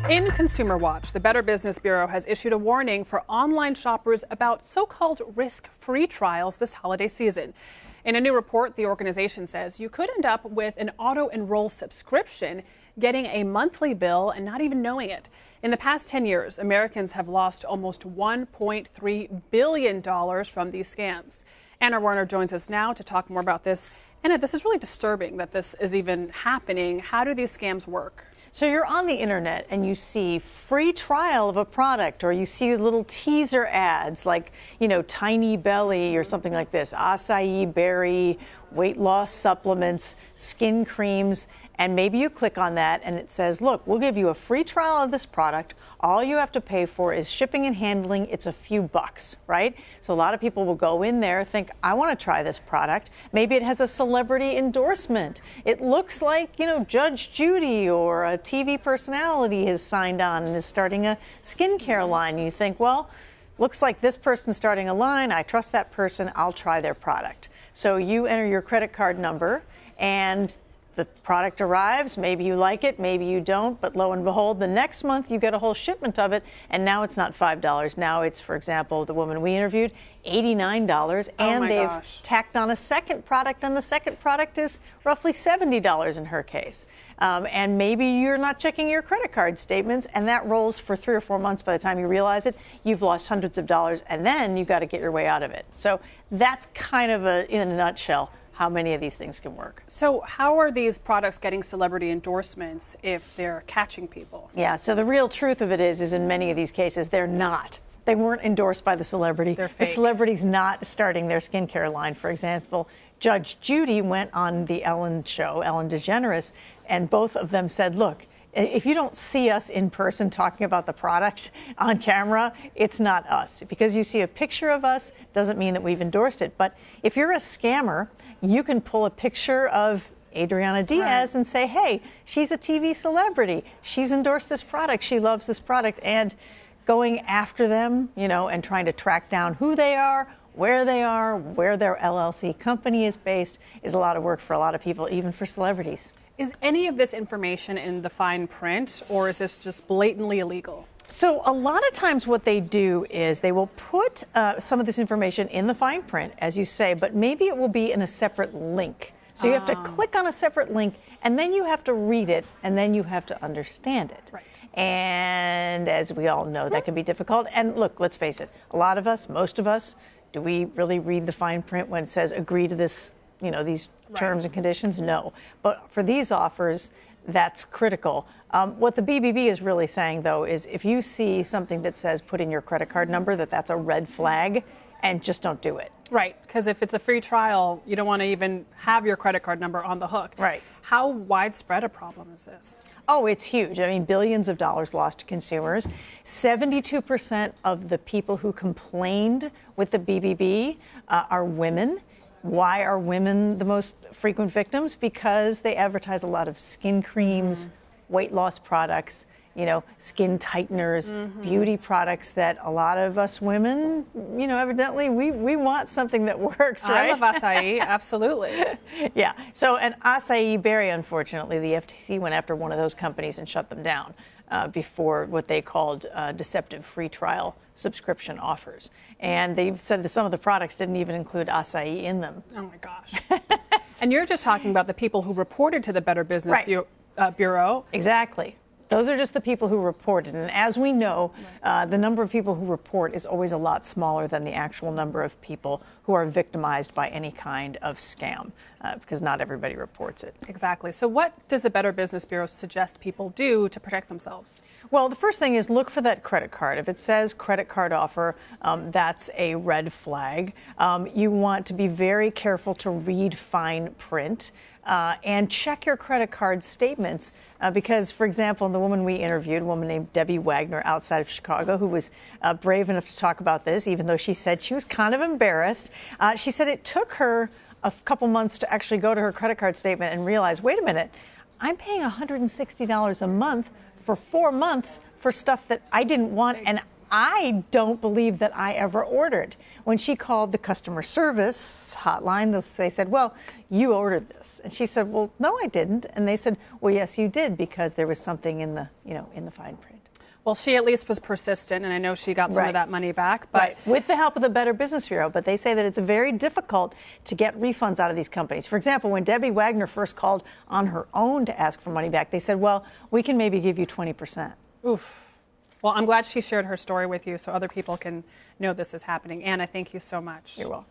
In Consumer Watch, the Better Business Bureau has issued a warning for online shoppers about so-called risk-free trials this holiday season. In a new report, the organization says you could end up with an auto-enroll subscription, getting a monthly bill and not even knowing it. In the past 10 years, Americans have lost almost $1.3 billion from these scams. Anna Werner joins us now to talk more about this. Anna, this is really disturbing that this is even happening. How do these scams work? So you're on the internet and you see free trial of a product, or you see little teaser ads like, Tiny Belly or something like this, acai berry, weight loss supplements, skin creams, and maybe you click on that and it says, look, we'll give you a free trial of this product. All you have to pay for is shipping and handling. It's a few bucks, right? So a lot of people will go in there, think, I want to try this product. Maybe it has a celebrity endorsement. It looks like, Judge Judy or a TV personality has signed on and is starting a skincare line. You think, well, looks like this person's starting a line. I trust that person. I'll try their product. So you enter your credit card number and the product arrives. Maybe you like it, maybe you don't, but lo and behold, the next month you get a whole shipment of it, and now it's not $5. Now it's, for example, the woman we interviewed, $89, and they've tacked on a second product, and the second product is roughly $70 in her case. And maybe you're not checking your credit card statements, and that rolls for 3 or 4 months. By the time you realize it, you've lost hundreds of dollars, and then you've got to get your way out of it. So that's kind of in a nutshell how many of these things can work. So how are these products getting celebrity endorsements if they're catching people? Yeah, so the real truth of it is in many of these cases, they're not. They weren't endorsed by the celebrity. They're fake. The celebrity's not starting their skincare line. For example, Judge Judy went on the Ellen show, Ellen DeGeneres, and both of them said, look, if you don't see us in person talking about the product on camera, it's not us. Because you see a picture of us doesn't mean that we've endorsed it. But if you're a scammer, you can pull a picture of Adriana Diaz and say, hey, she's a TV celebrity. She's endorsed this product. She loves this product. And going after them, and trying to track down who they are, where their LLC company is based, is a lot of work for a lot of people, even for celebrities. Is any of this information in the fine print, or is this just blatantly illegal? So a lot of times what they do is they will put some of this information in the fine print, as you say, but maybe it will be in a separate link. So you have to click on a separate link, and then you have to read it, and then you have to understand it. Right. And as we all know, that can be difficult. And look, let's face it, a lot of us, most of us, do we really read the fine print when it says agree to this, these terms and conditions? No. But for these offers, that's critical. What the BBB is really saying, though, is if you see something that says put in your credit card number, that's a red flag, and just don't do it. Right, because if it's a free trial, you don't want to even have your credit card number on the hook. Right. How widespread a problem is this? Oh, it's huge. I mean, billions of dollars lost to consumers. 72% of the people who complained with the BBB are women. Why are women the most frequent victims? Because they advertise a lot of skin creams, weight loss products, skin tighteners, beauty products that a lot of us women, evidently we want something that works, right? I love acai, absolutely. Yeah. So an acai berry, unfortunately, the FTC went after one of those companies and shut them down before what they called deceptive free trial subscription offers. And they said that some of the products didn't even include acai in them. Oh my gosh. And you're just talking about the people who reported to the Better Business Bureau. Exactly. Those are just the people who reported. And as we know, the number of people who report is always a lot smaller than the actual number of people who are victimized by any kind of scam, because not everybody reports it. Exactly. So what does the Better Business Bureau suggest people do to protect themselves? Well, the first thing is look for that credit card. If it says credit card offer, that's a red flag. You want to be very careful to read fine print. And check your credit card statements because, for example, the woman we interviewed, a woman named Debbie Wagner outside of Chicago, who was brave enough to talk about this, even though she said she was kind of embarrassed. She said it took her a couple months to actually go to her credit card statement and realize, wait a minute, I'm paying $160 a month for 4 months for stuff that I didn't want, and I don't believe that I ever ordered. When she called the customer service hotline, they said, well, you ordered this. And she said, well, no, I didn't. And they said, well, yes, you did, because there was something in the, in the fine print. Well, she at least was persistent, and I know she got some of that money back. But with the help of the Better Business Bureau. But they say that it's very difficult to get refunds out of these companies. For example, when Debbie Wagner first called on her own to ask for money back, they said, well, we can maybe give you 20%. Oof. Well, I'm glad she shared her story with you so other people can know this is happening. Anna, thank you so much. You're welcome.